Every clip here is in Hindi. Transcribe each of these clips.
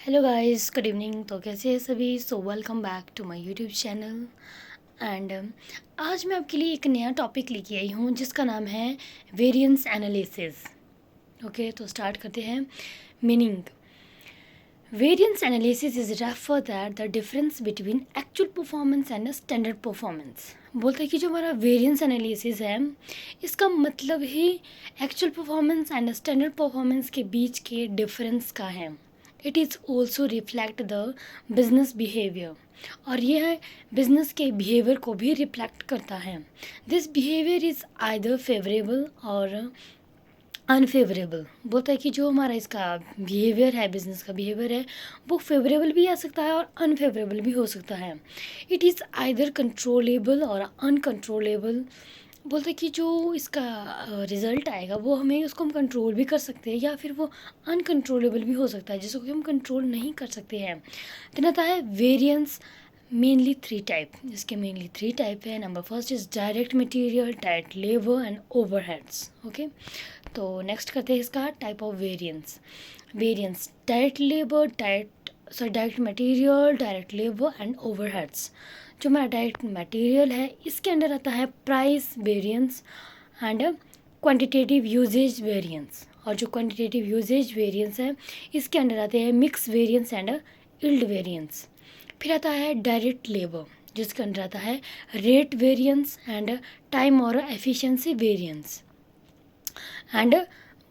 Hello guys, good evening. तो कैसे हैं सभी? So welcome back to my YouTube channel. And आज मैं आपके लिए एक नया टॉपिक लेके आई हूँ जिसका नाम है वेरिएंस एनालिसिस। ओके, तो स्टार्ट करते हैं। Meaning: variance analysis is refer that the difference between actual performance and standard performance. बोलता है कि जो हमारा वेरिएंस एनालिसिस है, इसका मतलब ही actual performance and standard performance के बीच के डिफरेंस का है। It is also reflect the business behaviour, और यह बिजनेस के बिहेवियर को भी रिफ्लेक्ट करता है। This behaviour is either favourable और अनफेवरेबल। बोलता है कि जो हमारा इसका बिहेवियर है, बिजनेस का बिहेवियर है, वो फेवरेबल भी आ सकता है और अनफेवरेबल भी हो सकता है। इट इज़ आइदर कंट्रोलेबल और अनकंट्रोलेबल। बोलते हैं कि जो इसका रिज़ल्ट आएगा वो हमें उसको हम कंट्रोल भी कर सकते हैं या फिर वो अनकंट्रोलेबल भी हो सकता है जिसको कि हम कंट्रोल नहीं कर सकते हैं। देन आता है वेरिएंस मेनली थ्री टाइप। इसके मेनली थ्री टाइप है। Number first is direct material, direct labour and overheads. Okay, तो नेक्स्ट करते हैं इसका type of variance. Variance: direct labour, direct material, direct labour and overheads. जो हमारा डायरेक्ट मटेरियल है, इसके अंडर आता है price variance and quantitative usage variance. और जो क्वांटिटेटिव यूजेज वेरिएंस है, इसके अंडर आते हैं mix variance and yield variance. फिर आता है डायरेक्ट लेबर, जिसके अंदर आता है रेट वेरिएंस एंड टाइम और efficiency variance and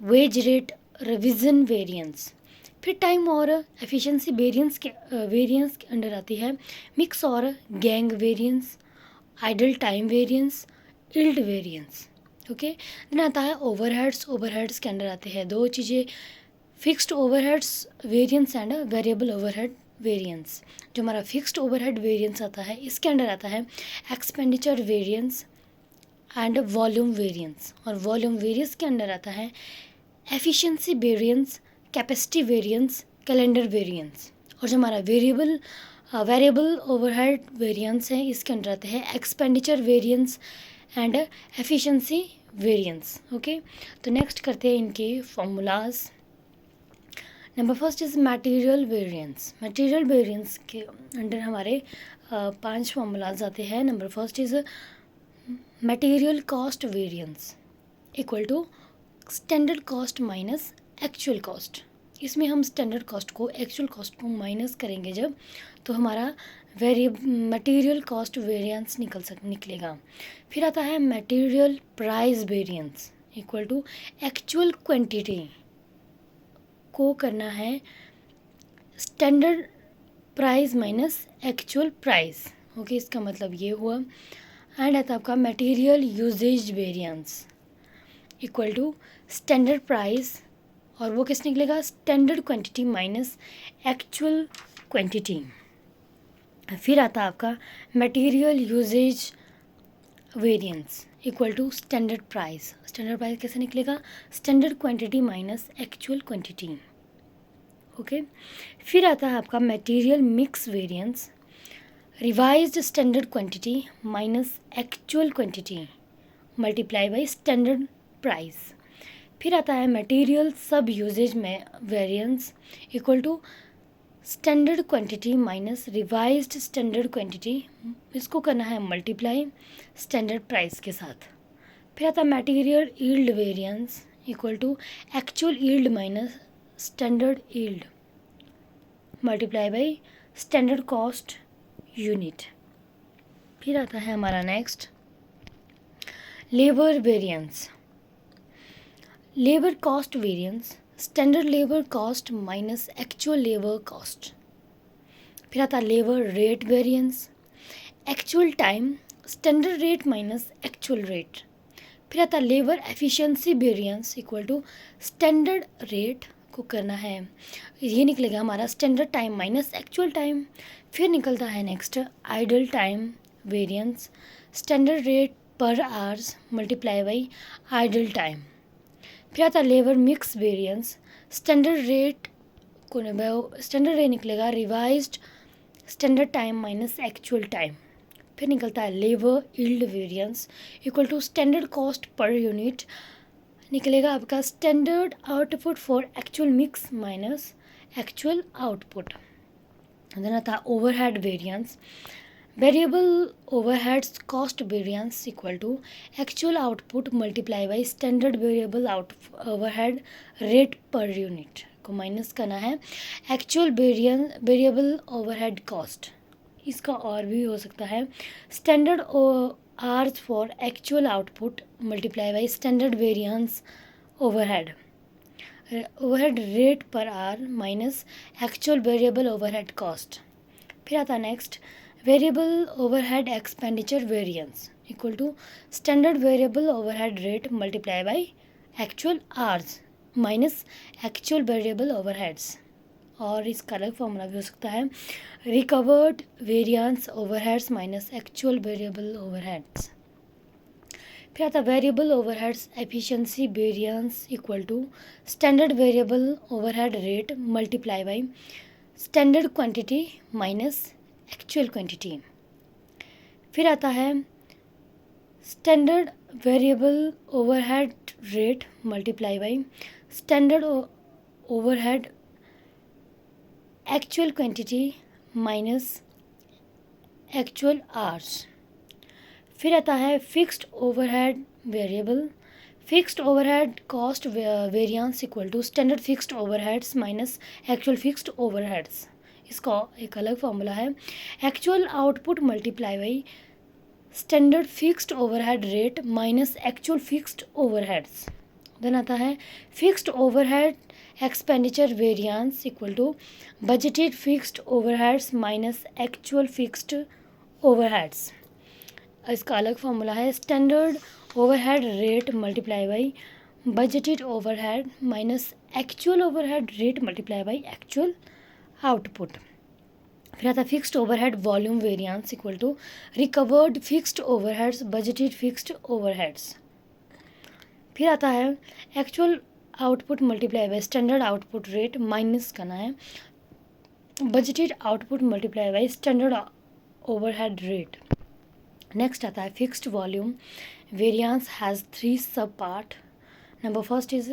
wage rate revision variance. फिर टाइम और एफिशिएंसी वेरिएंस के अंडर आती है मिक्स और gang variance, idle time variance, yield variance. Okay, then आता है ओवरहेड्स। ओवरहेड्स के अंडर आते हैं दो चीज़ें: fixed overheads variance and variable overhead variance. जो हमारा फिक्स्ड ओवरहेड वेरिएंस आता है, इसके अंडर आता है expenditure variance and volume variance. और वॉल्यूम वेरिएंस के अंडर आता है efficiency variance, capacity variance, calendar variance. और जो हमारा वेरिएबल ओवरहेड वेरिएंस है, इसके अंडर आते हैं expenditure variance and efficiency variance. Okay, तो नेक्स्ट करते हैं इनके formulas. Number first is material variance. Material variance के अंडर हमारे 5 फॉर्मूलाज आते हैं। Number first is material cost variance equal to standard cost minus actual cost. इसमें हम स्टैंडर्ड कॉस्ट को एक्चुअल कॉस्ट को माइनस करेंगे जब, तो हमारा मटेरियल कॉस्ट वेरिएंस निकलेगा। फिर आता है material price variance equal to actual quantity को करना है standard price minus actual price. Okay, इसका मतलब ये हुआ। एंड आता है आपका material usage variance equal to standard price, और वो किस निकलेगा? Standard quantity minus actual quantity. फिर आता है आपका material usage variance equal to standard price. Standard price कैसे निकलेगा? Standard quantity minus actual quantity. Okay, फिर आता है आपका material mix variance, revised standard quantity minus actual quantity multiply by standard price. फिर आता है मटेरियल सब यूजेज में variance equal to standard quantity minus revised standard quantity, इसको करना है मल्टीप्लाई स्टैंडर्ड प्राइस के साथ। फिर आता है material yield variance equal to actual yield minus standard yield multiply by standard cost unit. फिर आता है हमारा next labour variance, labour cost variance, standard labour cost minus actual labour cost. फिर आता है labour rate variance, actual time, standard rate minus actual rate. फिर आता है labour efficiency variance equal to standard rate को करना है, ये निकलेगा हमारा standard time minus actual time. फिर निकलता है next idle time variance, standard rate per hours multiply by idle time. फिर आता है labour mix variance, standard rate निकलेगा revised standard time minus actual time. फिर निकलता है labour yield variance equal to standard cost per unit, निकलेगा आपका standard output for actual mix minus actual output. Then आता है overhead variance. Variable overheads cost variance equal to actual output multiply by standard variable overhead rate per unit को माइनस करना है एक्चुअल वेरिएबल ओवरहेड कॉस्ट। इसका और भी हो सकता है standard hours for actual output multiply by standard variance overhead rate per hour minus actual variable overhead cost. फिर आता है next variable overhead expenditure variance equal to standard variable overhead rate multiply by actual hours minus actual variable overheads. और इसका अलग फॉर्मूला भी हो सकता है recovered variance overheads minus actual variable overheads. फिर आता variable overheads efficiency variance equal to standard variable overhead rate multiply by standard quantity minus actual quantity. फिर आता है standard variable overhead rate multiply by standard overhead actual quantity minus actual hours. फिर आता है fixed overhead variable fixed overhead cost variance equal to standard fixed overheads minus actual fixed overheads. इसका एक अलग फॉर्मूला है actual output multiply by standard fixed overhead rate minus actual fixed overheads. Then आता है fixed overhead expenditure variance equal to budgeted fixed overheads minus actual fixed overheads. इसका अलग फॉर्मूला है standard overhead rate multiply by budgeted overhead minus actual overhead rate multiply by actual output. फिर आता है fixed overhead volume variance equal to recovered fixed overheads budgeted fixed overheads. फिर आता है actual output multiply by standard output rate minus करना है budgeted output multiply by standard overhead rate. Next आता है fixed volume variance has 3 sub part. Number first is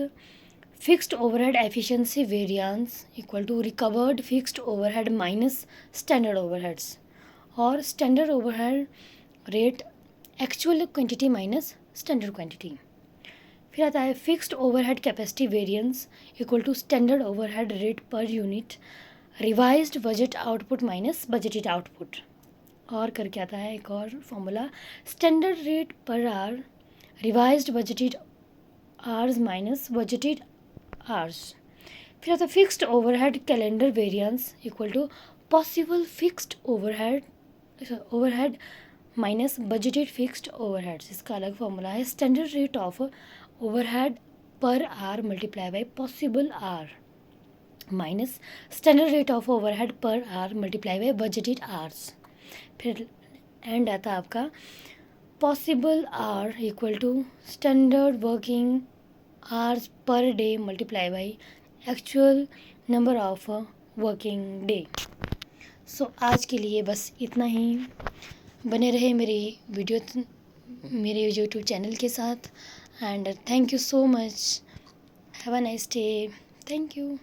fixed overhead efficiency variance equal to recovered fixed overhead minus standard overheads और standard overhead rate actual quantity minus standard quantity. फिर आता है fixed overhead capacity variance equal to standard overhead rate per unit revised budget output minus budgeted output. और करके आता है एक और formula standard rate per hour revised budgeted hours minus budgeted hours. फिर आता है fixed overhead calendar variance equal to possible fixed overhead minus budgeted fixed overheads. इसका अलग फॉर्मूला है standard rate of overhead per hour multiply by possible hour minus standard rate of overhead per hour multiply by budgeted hours. फिर एंड आता है आपका possible hour equal to standard working hours per day multiply by actual number of working day. So आज के लिए बस इतना ही। बने रहे मेरे यूट्यूब चैनल के साथ and thank you so much. Have a nice day. Thank you.